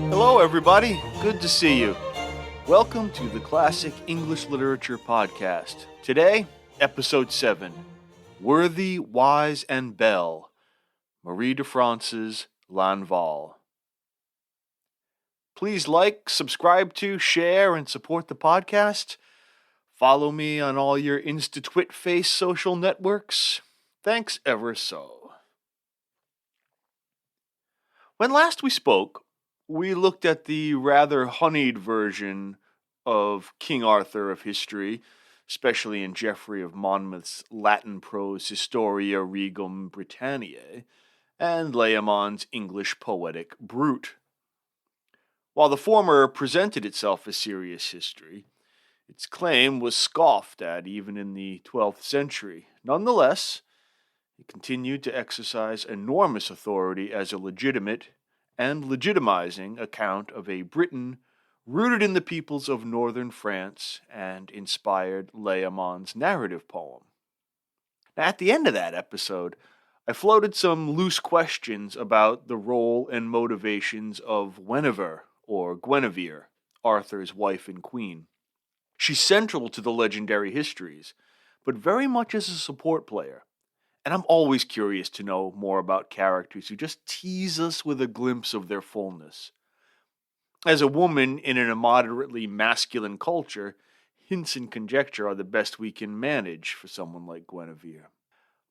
Hello, everybody. Good to see you. Welcome to the Classic English Literature Podcast. Today, Episode 7, Worthy, Wise, and Belle, Marie de France's Lanval. Please like, subscribe to, share, and support the podcast. Follow me on all your Insta-Twit-Face social networks. Thanks ever so. When last we spoke, we looked at the rather honeyed version of King Arthur of history, especially in Geoffrey of Monmouth's Latin prose Historia Regum Britanniae, and Layamon's English poetic Brut. While the former presented itself as serious history, its claim was scoffed at even in the 12th century. Nonetheless, it continued to exercise enormous authority as a legitimate and legitimizing account of a Britain rooted in the peoples of northern France and inspired Layamon's narrative poem. Now, at the end of that episode, I floated some loose questions about the role and motivations of Guinevere, or Guinevere, Arthur's wife and queen. She's central to the legendary histories, but very much as a support player. And I'm always curious to know more about characters who just tease us with a glimpse of their fullness. As a woman in an immoderately masculine culture, hints and conjecture are the best we can manage for someone like Guinevere.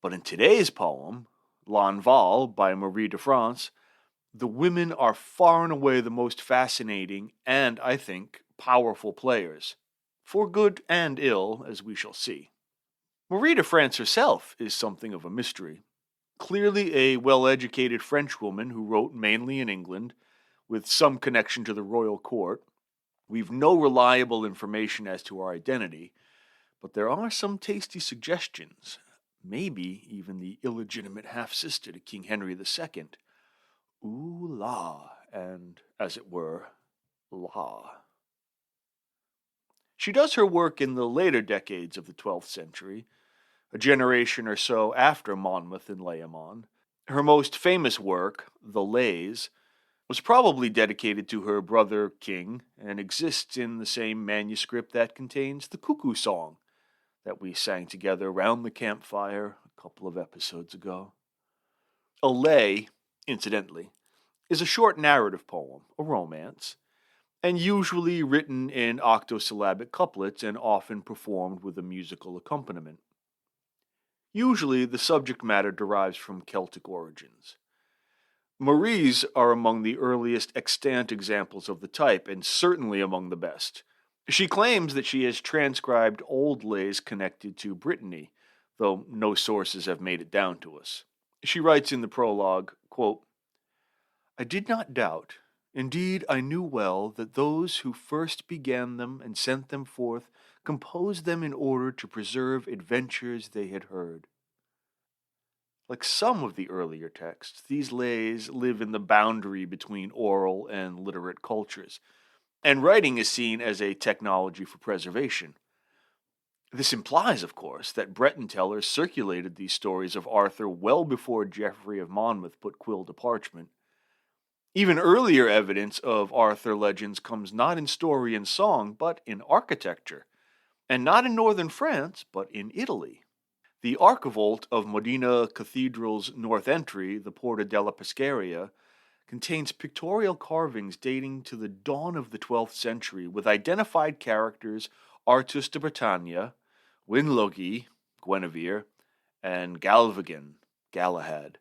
But in today's poem, Lanval by Marie de France, the women are far and away the most fascinating and, I think, powerful players. For good and ill, as we shall see. Marie de France herself is something of a mystery. Clearly a well-educated Frenchwoman who wrote mainly in England, with some connection to the royal court. We've no reliable information as to her identity, but there are some tasty suggestions. Maybe even the illegitimate half-sister to King Henry II. Ooh la, and, as it were, la. She does her work in the later decades of the 12th century, a generation or so after Monmouth and Layamon. Her most famous work, The Lays, was probably dedicated to her brother King and exists in the same manuscript that contains the Cuckoo Song that we sang together round the campfire a couple of episodes ago. A lay, incidentally, is a short narrative poem, a romance, and usually written in octosyllabic couplets and often performed with a musical accompaniment. Usually, the subject matter derives from Celtic origins. Marie's are among the earliest extant examples of the type, and certainly among the best. She claims that she has transcribed old lays connected to Brittany, though no sources have made it down to us. She writes in the prologue, quote, "I did not doubt, indeed I knew well, that those who first began them and sent them forth composed them in order to preserve adventures they had heard." Like some of the earlier texts, these lays live in the boundary between oral and literate cultures, and writing is seen as a technology for preservation. This implies, of course, that Breton tellers circulated these stories of Arthur well before Geoffrey of Monmouth put quill to parchment. Even earlier evidence of Arthur legends comes not in story and song, but in architecture, and not in northern France, but in Italy. The archivolt of Modena Cathedral's north entry, the Porta della Pescaria, contains pictorial carvings dating to the dawn of the 12th century with identified characters Artus de Bretagne, Winlogi, Guinevere, and Galvagan, Galahad.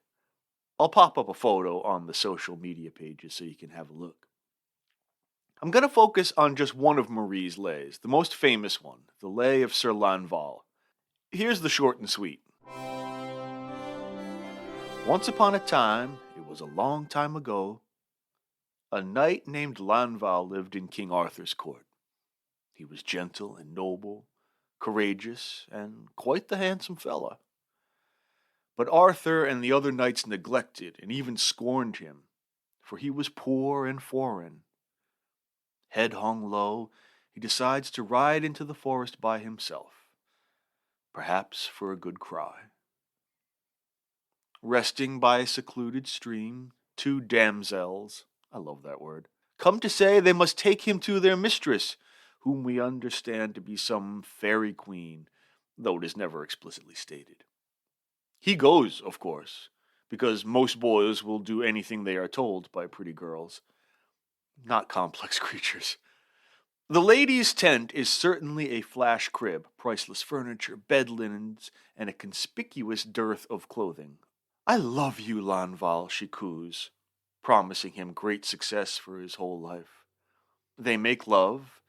I'll pop up a photo on the social media pages so you can have a look. I'm going to focus on just one of Marie's lays, the most famous one, the Lay of Sir Lanval. Here's the short and sweet. Once upon a time, it was a long time ago, a knight named Lanval lived in King Arthur's court. He was gentle and noble, courageous, and quite the handsome fella. But Arthur and the other knights neglected and even scorned him, for he was poor and foreign. Head hung low, he decides to ride into the forest by himself. perhaps for a good cry. Resting by a secluded stream, two damsels, I love that word, come to say they must take him to their mistress, whom we understand to be some fairy queen, though it is never explicitly stated. He goes, of course, because most boys will do anything they are told by pretty girls, not complex creatures. The lady's tent is certainly a flash crib, priceless furniture, bed linens, and a conspicuous dearth of clothing. I love you, Lanval, she coos, promising him great success for his whole life. They make love,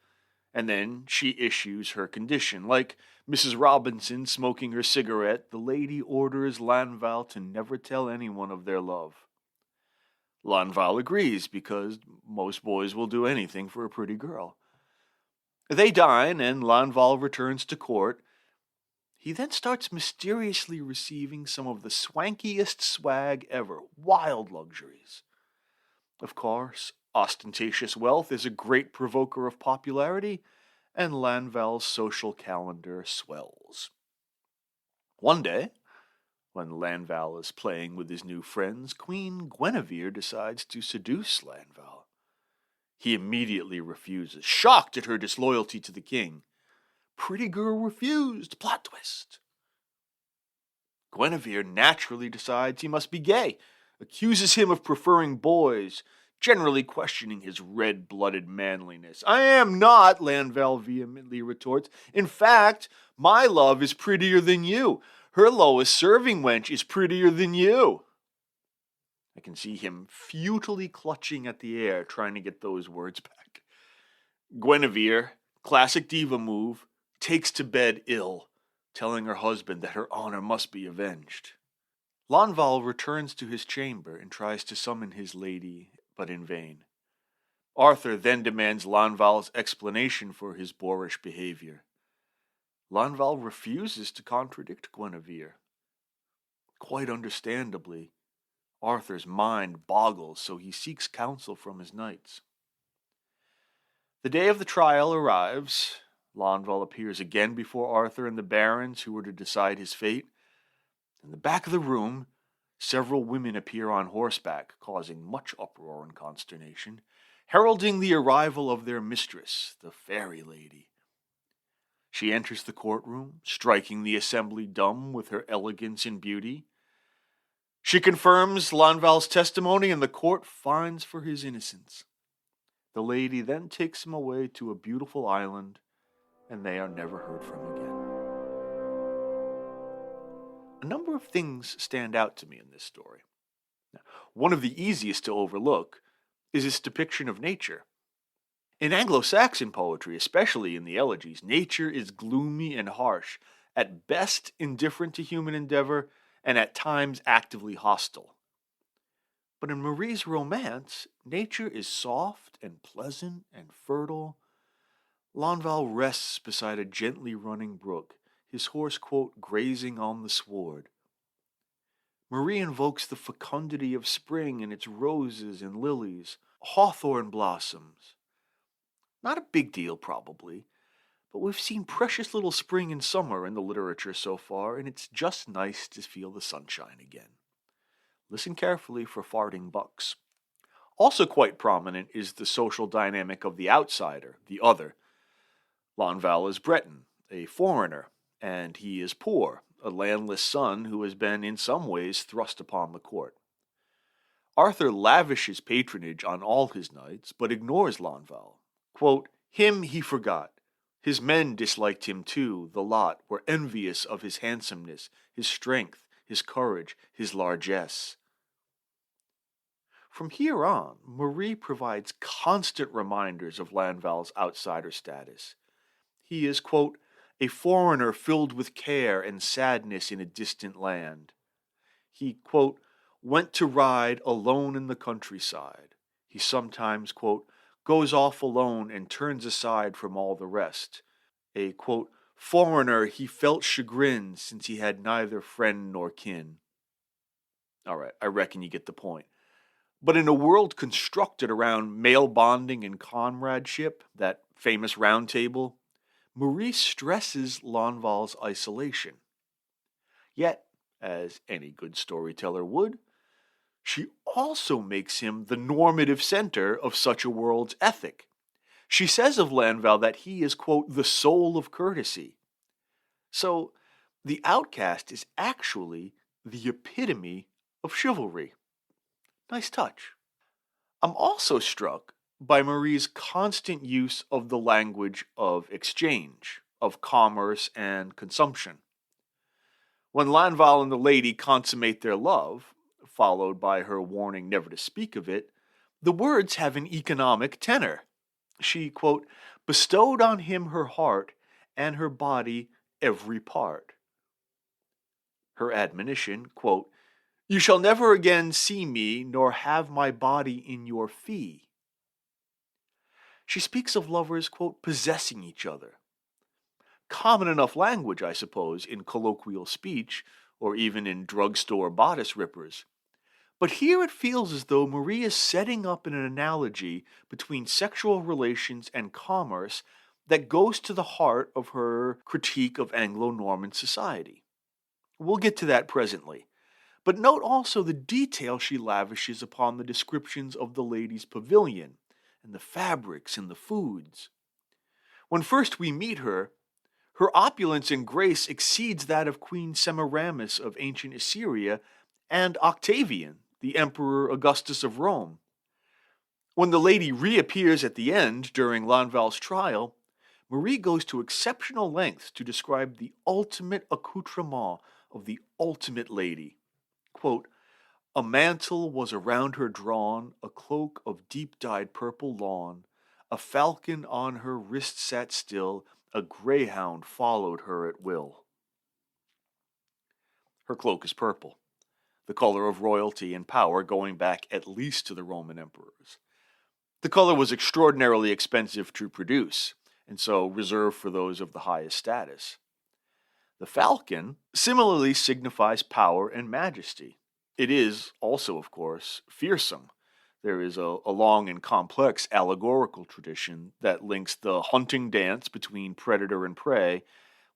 and then she issues her condition. Like Mrs. Robinson smoking her cigarette, the lady orders Lanval to never tell anyone of their love. Lanval agrees, because most boys will do anything for a pretty girl. They dine, and Lanval returns to court. He then starts mysteriously receiving some of the swankiest swag ever, wild luxuries. Of course, ostentatious wealth is a great provoker of popularity, and Lanval's social calendar swells. One day, when Lanval is playing with his new friends, Queen Guinevere decides to seduce Lanval. He immediately refuses, shocked at her disloyalty to the king. Pretty girl refused. Plot twist. Guinevere naturally decides he must be gay, accuses him of preferring boys, generally questioning his red-blooded manliness. I am not, Lanval vehemently retorts. In fact, my love is prettier than you. Her lowest serving wench is prettier than you. I can see him futilely clutching at the air, trying to get those words back. Guinevere, classic diva move, takes to bed ill, telling her husband that her honor must be avenged. Lanval returns to his chamber and tries to summon his lady, but in vain. Arthur then demands Lanval's explanation for his boorish behavior. Lanval refuses to contradict Guinevere. Quite understandably, Arthur's mind boggles, so he seeks counsel from his knights. The day of the trial arrives. Lanval appears again before Arthur and the barons who were to decide his fate. In the back of the room, several women appear on horseback, causing much uproar and consternation, heralding the arrival of their mistress, the fairy lady. She enters the courtroom, striking the assembly dumb with her elegance and beauty. She confirms Lanval's testimony, and the court finds for his innocence. The lady then takes him away to a beautiful island, and they are never heard from again. A number of things stand out to me in this story. Now, one of the easiest to overlook is its depiction of nature. In Anglo-Saxon poetry, especially in the elegies, nature is gloomy and harsh, at best indifferent to human endeavor, and at times actively hostile. But in Marie's romance, nature is soft and pleasant and fertile. Lanval rests beside a gently running brook, his horse, quote, grazing on the sward. Marie invokes the fecundity of spring and its roses and lilies, hawthorn blossoms. Not a big deal, probably, but we've seen precious little spring and summer in the literature so far, and it's just nice to feel the sunshine again. Listen carefully for farting bucks. Also quite prominent is the social dynamic of the outsider, the other. Lanval is Breton, a foreigner, and he is poor, a landless son who has been in some ways thrust upon the court. Arthur lavishes patronage on all his knights, but ignores Lanval. Quote, him he forgot. His men disliked him too, the lot were envious of his handsomeness, his strength, his courage, his largesse. From here on, Marie provides constant reminders of Lanval's outsider status. He is, quote, a foreigner filled with care and sadness in a distant land. He, quote, went to ride alone in the countryside. He sometimes, quote, goes off alone and turns aside from all the rest. A, quote, foreigner, he felt chagrin since he had neither friend nor kin. All right, I reckon you get the point. But in a world constructed around male bonding and comradeship, that famous round table, Marie stresses Lanval's isolation. Yet, as any good storyteller would, she also makes him the normative center of such a world's ethic. She says of Lanval that he is, quote, the soul of courtesy. So, the outcast is actually the epitome of chivalry. Nice touch. I'm also struck by Marie's constant use of the language of exchange, of commerce and consumption. When Lanval and the lady consummate their love, followed by her warning never to speak of it, the words have an economic tenor. She, quote, bestowed on him her heart and her body every part. Her admonition, quote, you shall never again see me, nor have my body in your fee. She speaks of lovers, quote, possessing each other. Common enough language, I suppose, in colloquial speech, or even in drugstore bodice rippers. But here it feels as though Marie is setting up an analogy between sexual relations and commerce that goes to the heart of her critique of Anglo-Norman society. We'll get to that presently. But note also the detail she lavishes upon the descriptions of the lady's pavilion, and the fabrics and the foods. When first we meet her, her opulence and grace exceeds that of Queen Semiramis of ancient Assyria and Octavian, the Emperor Augustus of Rome. When the lady reappears at the end during Lanval's trial, Marie goes to exceptional lengths to describe the ultimate accoutrement of the ultimate lady. Quote, a mantle was around her drawn, a cloak of deep-dyed purple lawn, a falcon on her wrist sat still, a greyhound followed her at will. Her cloak is purple, the color of royalty and power going back at least to the Roman emperors. The color was extraordinarily expensive to produce, and so reserved for those of the highest status. The falcon similarly signifies power and majesty. It is also, of course, fearsome. There is a long and complex allegorical tradition that links the hunting dance between predator and prey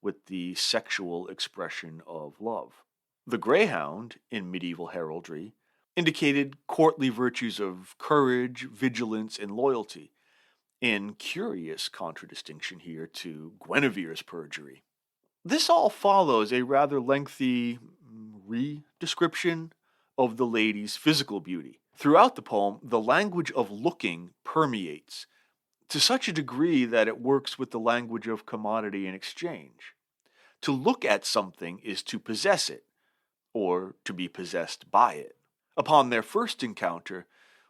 with the sexual expression of love. The greyhound, in medieval heraldry, indicated courtly virtues of courage, vigilance, and loyalty, in curious contradistinction here to Guinevere's perjury. This all follows a rather lengthy re-description of the lady's physical beauty. Throughout the poem, the language of looking permeates, to such a degree that it works with the language of commodity and exchange. To look at something is to possess it, or to be possessed by it. Upon their first encounter,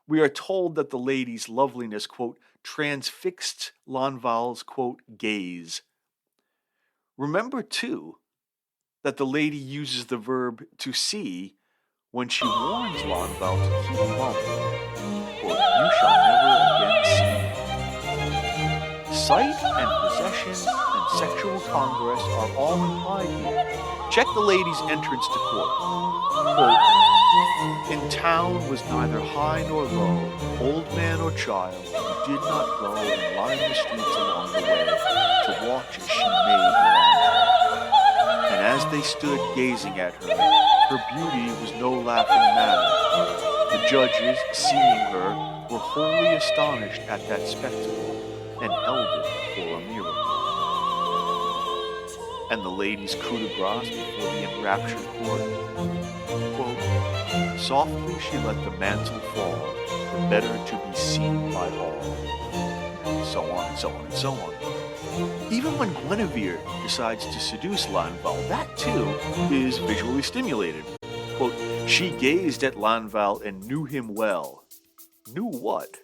we are told that the lady's loveliness, quote, transfixed Lanval's, quote, gaze. Remember, too, that the lady uses the verb to see when she warns Lanval to keep mum, quote, you shall never again see me. Sight and possession and sexual congress are all implied here. Check the lady's entrance to court. Quote, in town was neither high nor low, old man or child, who did not go and line the streets along the way to watch as she made her entry. And as they stood gazing at her beauty was no laughing matter. The judges, seeing her, were wholly astonished at that spectacle, and held it for a miracle. And the lady's coup de grace before the enraptured court, quote, softly she let the mantle fall, the better to be seen by all. And so on and so on and so on. Even when Guinevere decides to seduce Lanval, that too is visually stimulated. Quote, she gazed at Lanval and knew him well. Knew what?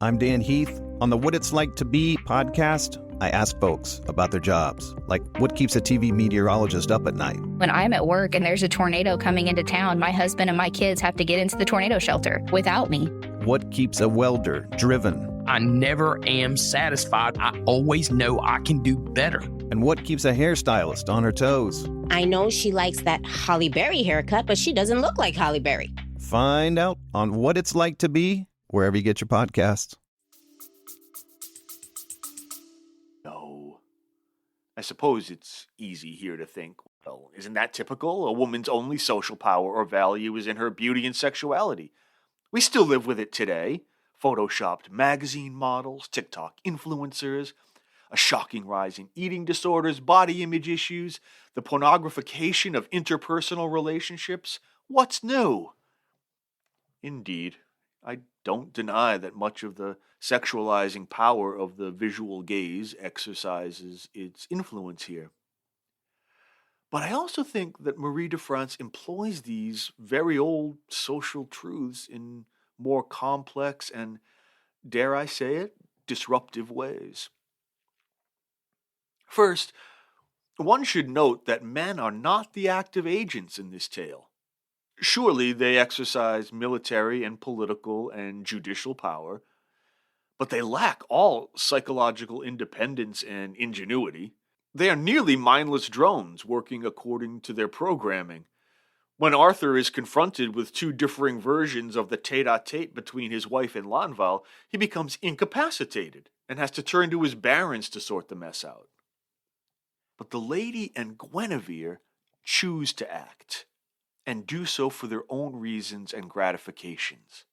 I'm Dan Heath. On the What It's Like to Be podcast, I ask folks about their jobs, like what keeps a TV meteorologist up at night. When I'm at work and there's a tornado coming into town, my husband and my kids have to get into the tornado shelter without me. What keeps a welder driven? I never am satisfied. I always know I can do better. And what keeps a hairstylist on her toes? I know she likes that Holly Berry haircut, but she doesn't look like Holly Berry. Find out on What It's Like to Be wherever you get your podcasts. No. I suppose it's easy here to think, well, isn't that typical? A woman's only social power or value is in her beauty and sexuality. We still live with it today. Photoshopped magazine models, TikTok influencers, a shocking rise in eating disorders, body image issues, the pornographication of interpersonal relationships. What's new? Indeed, I don't deny that much of the sexualizing power of the visual gaze exercises its influence here. But I also think that Marie de France employs these very old social truths in more complex and, dare I say it, disruptive ways. First, one should note that men are not the active agents in this tale. Surely they exercise military and political and judicial power, but they lack all psychological independence and ingenuity. They are nearly mindless drones working according to their programming. When Arthur is confronted with two differing versions of the tete-a-tete between his wife and Lanval, he becomes incapacitated and has to turn to his barons to sort the mess out. But the lady and Guinevere choose to act, and do so for their own reasons and gratifications.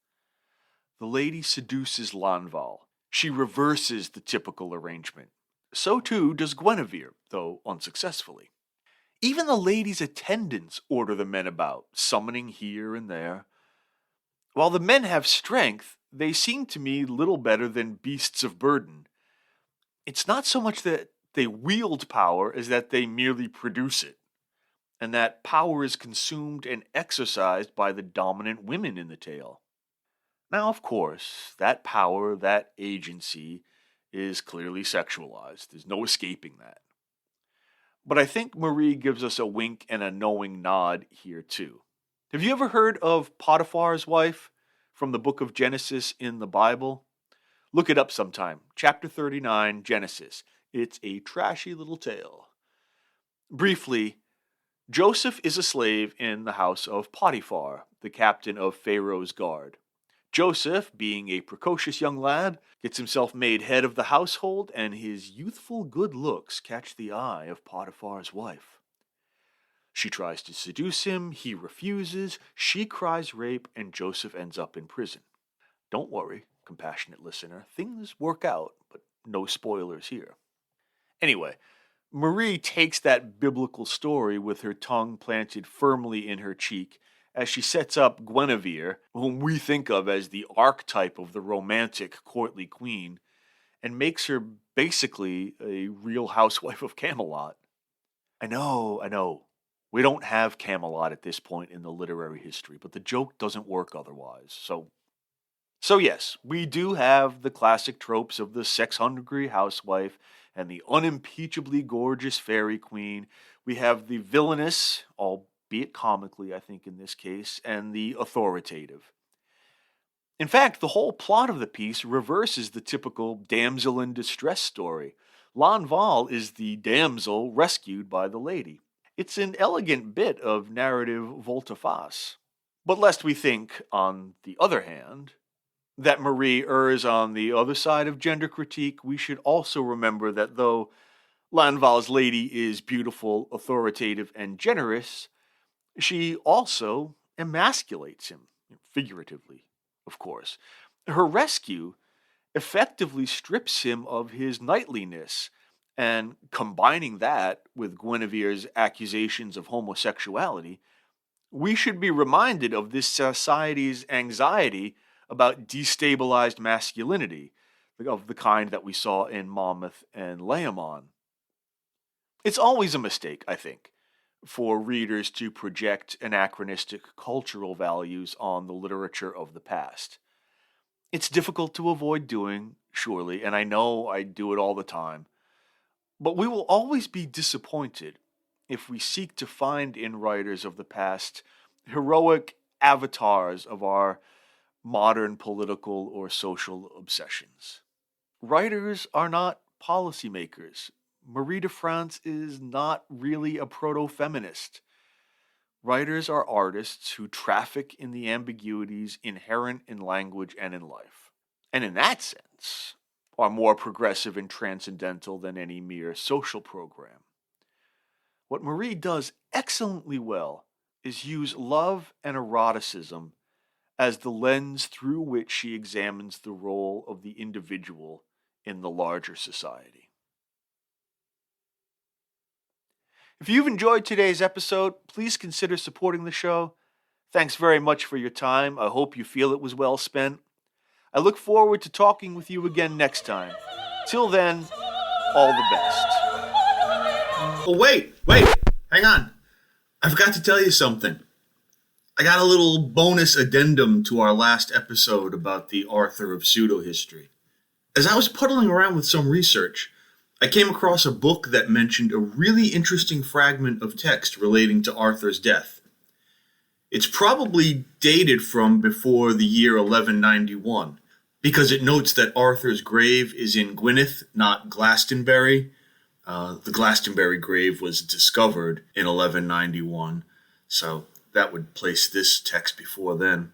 The lady seduces Lanval. She reverses the typical arrangement. So too does Guinevere, though unsuccessfully. Even the lady's attendants order the men about, summoning here and there. While the men have strength, they seem to me little better than beasts of burden. It's not so much that they wield power as that they merely produce it, and that power is consumed and exercised by the dominant women in the tale. Now, of course, that power, that agency, is clearly sexualized. There's no escaping that. But I think Marie gives us a wink and a knowing nod here too. Have you ever heard of Potiphar's wife from the book of Genesis in the Bible? Look it up sometime. Chapter 39, Genesis. It's a trashy little tale. Briefly, Joseph is a slave in the house of Potiphar, the captain of Pharaoh's guard. Joseph, being a precocious young lad, gets himself made head of the household, and his youthful good looks catch the eye of Potiphar's wife. She tries to seduce him, he refuses, she cries rape, and Joseph ends up in prison. Don't worry, compassionate listener, things work out, but no spoilers here. Anyway, Marie takes that biblical story with her tongue planted firmly in her cheek as she sets up Guinevere, whom we think of as the archetype of the romantic courtly queen, and makes her basically a real housewife of Camelot. I know. We don't have Camelot at this point in the literary history, but the joke doesn't work otherwise. So yes, we do have the classic tropes of the sex-hungry housewife and the unimpeachably gorgeous fairy queen. We have the villainous, albeit comically, I think in this case, and the authoritative. In fact, the whole plot of the piece reverses the typical damsel in distress story. Lanval is the damsel rescued by the lady. It's an elegant bit of narrative volte-face. But lest we think, on the other hand, that Marie errs on the other side of gender critique, we should also remember that though Lanval's lady is beautiful, authoritative, and generous, she also emasculates him, figuratively, of course. Her rescue effectively strips him of his knightliness, and combining that with Guinevere's accusations of homosexuality, we should be reminded of this society's anxiety about destabilized masculinity, of the kind that we saw in Monmouth and Layamon. It's always a mistake, I think, for readers to project anachronistic cultural values on the literature of the past. It's difficult to avoid doing, surely, and I know I do it all the time. But we will always be disappointed if we seek to find in writers of the past heroic avatars of our modern political or social obsessions. Writers are not policymakers. Marie de France is not really a proto-feminist. Writers are artists who traffic in the ambiguities inherent in language and in life, and in that sense, are more progressive and transcendental than any mere social program. What Marie does excellently well is use love and eroticism as the lens through which she examines the role of the individual in the larger society. If you've enjoyed today's episode, please consider supporting the show. Thanks very much for your time. I hope you feel it was well spent. I look forward to talking with you again next time. Till then, all the best. Oh, wait, hang on. I forgot to tell you something. I got a little bonus addendum to our last episode about the Arthur of pseudo-history. As I was puddling around with some research, I came across a book that mentioned a really interesting fragment of text relating to Arthur's death. It's probably dated from before the year 1191, because it notes that Arthur's grave is in Gwynedd, not Glastonbury. The Glastonbury grave was discovered in 1191, so that would place this text before then.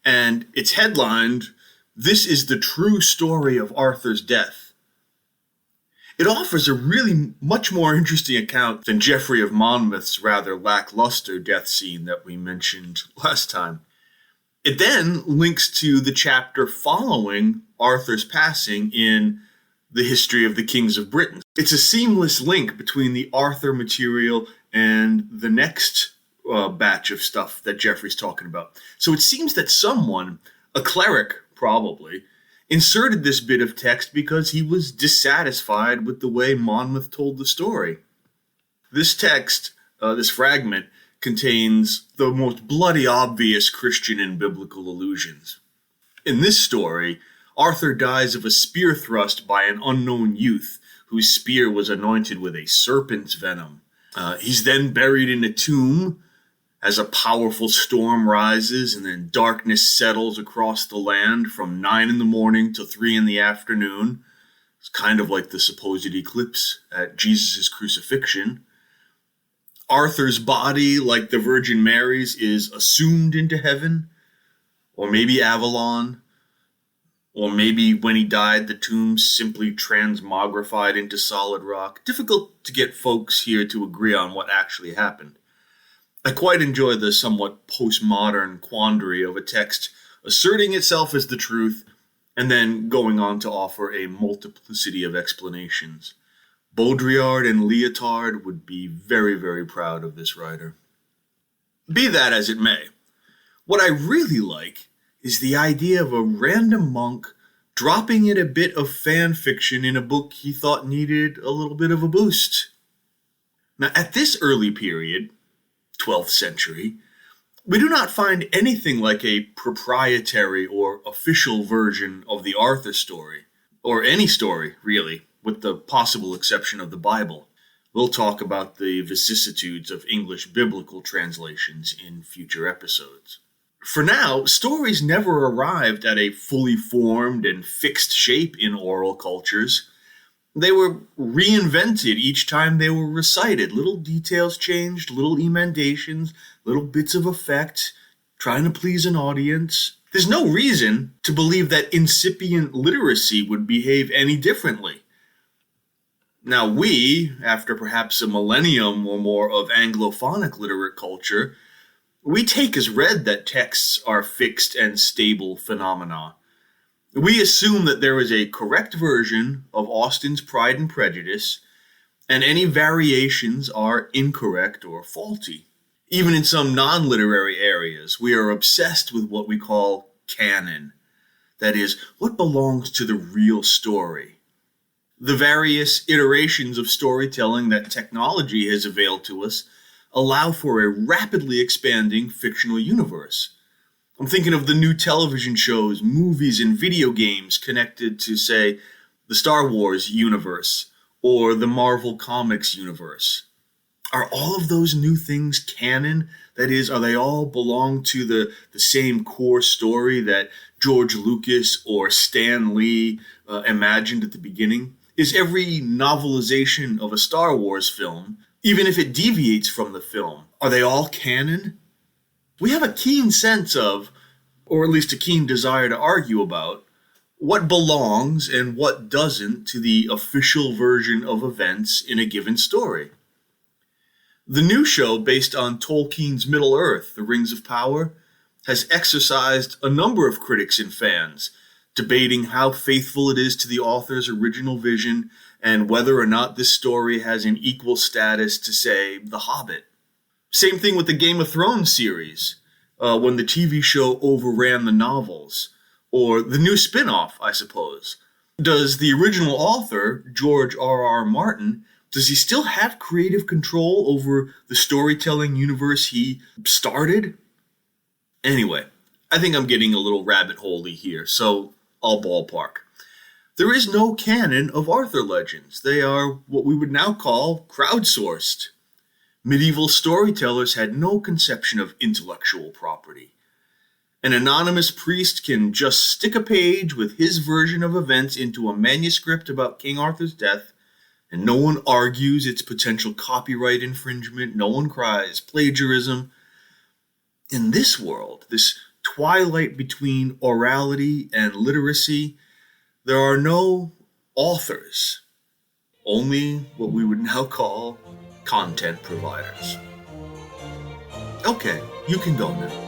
And it's headlined, "This is the true story of Arthur's death." It offers a really much more interesting account than Geoffrey of Monmouth's rather lackluster death scene that we mentioned last time. It then links to the chapter following Arthur's passing in The History of the Kings of Britain. It's a seamless link between the Arthur material and the next batch of stuff that Geoffrey's talking about. So it seems that someone, a cleric probably, inserted this bit of text because he was dissatisfied with the way Monmouth told the story. This text, this fragment, contains the most bloody obvious Christian and biblical allusions. In this story, Arthur dies of a spear thrust by an unknown youth whose spear was anointed with a serpent's venom. He's then buried in a tomb as a powerful storm rises and then darkness settles across the land from 9 in the morning to 3 in the afternoon. It's kind of like the supposed eclipse at Jesus' crucifixion. Arthur's body, like the Virgin Mary's, is assumed into heaven, or maybe Avalon, or maybe when he died, the tomb simply transmogrified into solid rock. Difficult to get folks here to agree on what actually happened. I quite enjoy the somewhat postmodern quandary of a text asserting itself as the truth and then going on to offer a multiplicity of explanations. Baudrillard and Lyotard would be very, very proud of this writer. Be that as it may, what I really like is the idea of a random monk dropping in a bit of fan fiction in a book he thought needed a little bit of a boost. Now, at this early period, 12th century, we do not find anything like a proprietary or official version of the Arthur story, or any story, really, with the possible exception of the Bible. We'll talk about the vicissitudes of English biblical translations in future episodes. For now, stories never arrived at a fully formed and fixed shape in oral cultures. They were reinvented each time they were recited. Little details changed, little emendations, little bits of effect, trying to please an audience. There's no reason to believe that incipient literacy would behave any differently. Now we, after perhaps a millennium or more of Anglophonic literate culture, we take as read that texts are fixed and stable phenomena. We assume that there is a correct version of Austen's Pride and Prejudice, and any variations are incorrect or faulty. Even in some non-literary areas, we are obsessed with what we call canon. That is, what belongs to the real story. The various iterations of storytelling that technology has availed to us allow for a rapidly expanding fictional universe. I'm thinking of the new television shows, movies, and video games connected to, say, the Star Wars universe or the Marvel Comics universe. Are all of those new things canon? That is, are they all belong to the same core story that George Lucas or Stan Lee imagined at the beginning? Is every novelization of a Star Wars film, even if it deviates from the film, Are they all canon? We have a keen sense of, or at least a keen desire to argue about, what belongs and what doesn't to the official version of events in a given story. The new show, based on Tolkien's Middle-earth, The Rings of Power, has exercised a number of critics and fans, debating how faithful it is to the author's original vision and whether or not this story has an equal status to, say, The Hobbit. Same thing with the Game of Thrones series, when the TV show overran the novels, or the new spin-off, I suppose. Does the original author, George R.R. Martin, does he still have creative control over the storytelling universe he started? Anyway, I think I'm getting a little rabbit-holey here, so I'll ballpark. There is no canon of Arthur legends. They are what we would now call crowdsourced. Medieval storytellers had no conception of intellectual property. An anonymous priest can just stick a page with his version of events into a manuscript about King Arthur's death, and no one argues its potential copyright infringement, no one cries plagiarism. In this world, this twilight between orality and literacy, there are no authors, only what we would now call content providers. Okay, you can go now.